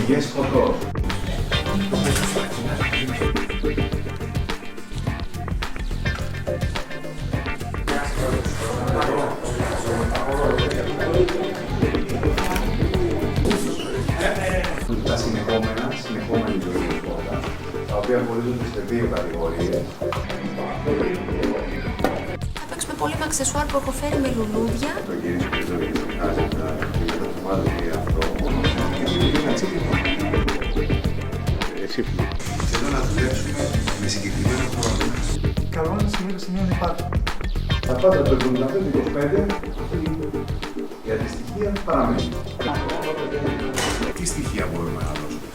πηγές φωτός. Τα συνεχόμενη ζωή φώτα, τα οποία χωρίζονται σε δύο κατηγορίες. Θα παίξουμε πολύ με αξεσουάρ που έχω φέρει με λουλούδια. Το γυρίσουμε και το γυρίσουμε, και το βάλω και αυτό. Εσύ φίλε. Θέλω να δουλέψουμε με συγκεκριμένο χρόνο. Καλό είναι σημείο να υπάρχει. Τα πάντα το 75-25 για τη στοιχεία παραμένει. Τι στοιχεία μπορούμε να δώσουμε?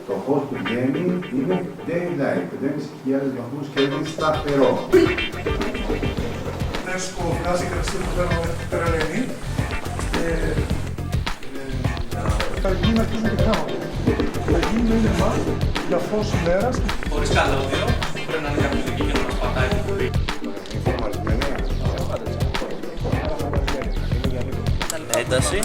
Το φως που βγαίνει είναι daylight, 5.500 βαθμούς Κέλβιν σταθερό. Τέσκο βγάζει κρασί που παίρνω τρελαίνει. Θα γίνει αρχίζουν και κάνουν. Θα γίνει μήνυμα για φως ημέρας. Χωρίς καλώδιο, πρέπει να είναι κάποιος εκεί και να μας πατάει. Ένταση.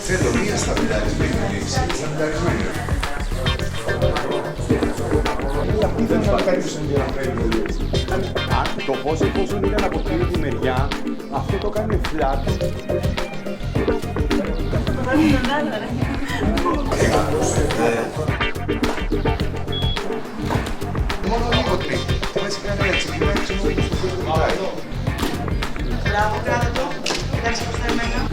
Θέλω μία στabiliαρισμένη λήξη, στabiliαρισμένη. Δεν θα κάνεις ενδιαφέρον. Το φως εφόσον ήταν από την ίδια μεριά, αυτό το κάνει flat. Μόνο λίγο τρίκ. Έτσι κάνει έτσι, είναι έτσι μόνο στο φως του κουτάει. Μπράβο, κράτα το. Κοιτάξτε προς τα εμένα.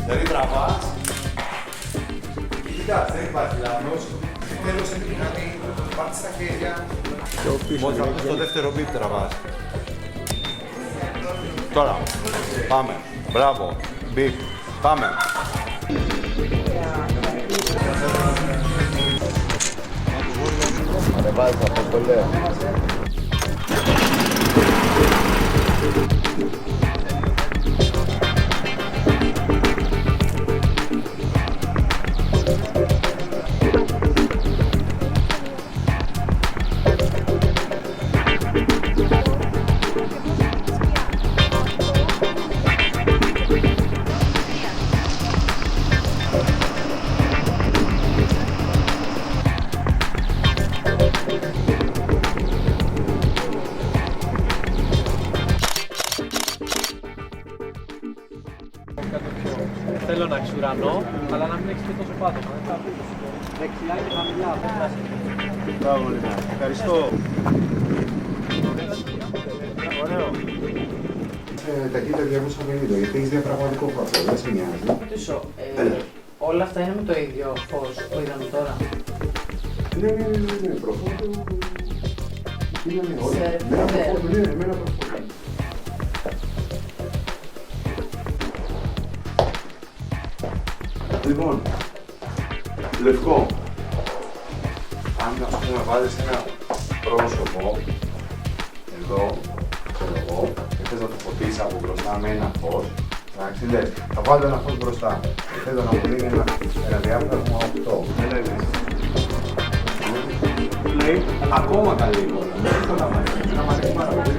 Δηλαδή τραβάς. Κοιτάξτε, δεν υπάρχει λάθος. Τέλος είναι κάτι, πάρτε στα χέρια. Μόλις θα πεις το δεύτερο μπιπ τραβάς. Τώρα, πάμε. Μπράβο. Μπιπ. Πάμε. Ανεβάζεις αυτό το λέω. Θέλω να έχεις ουρανό, αλλά να μην έχεις και τόσο πάτωμα. Δεξιά και χαμηλά. Μπράβο, Λίνα. Ευχαριστώ. Ωραίο. Ταχύτητα 250, γιατί έχεις διαπραγματικό φωτό, δεν σε νοιάζει. Ρωτήσω, όλα αυτά είναι με το ίδιο φως που είδαμε τώρα. Ναι, προφότο. Είναι όλα. Με ένα προφότο, ναι, με ένα προφότο. Λοιπόν, λευκό. Αν ας πούμε βάλεις ένα πρόσωπο, εδώ, ξέρω εγώ, και θες να το φωτίσεις από μπροστά με ένα φως, εντάξει, λες, θα βάλω ένα φως μπροστά και θέλω να μου δίνει ένα διάφραγμα 8. Δεν λέει, Λέει ακόμα καλύτερα. Δεν το να μάθει. Να μάθει πάρα πολύ.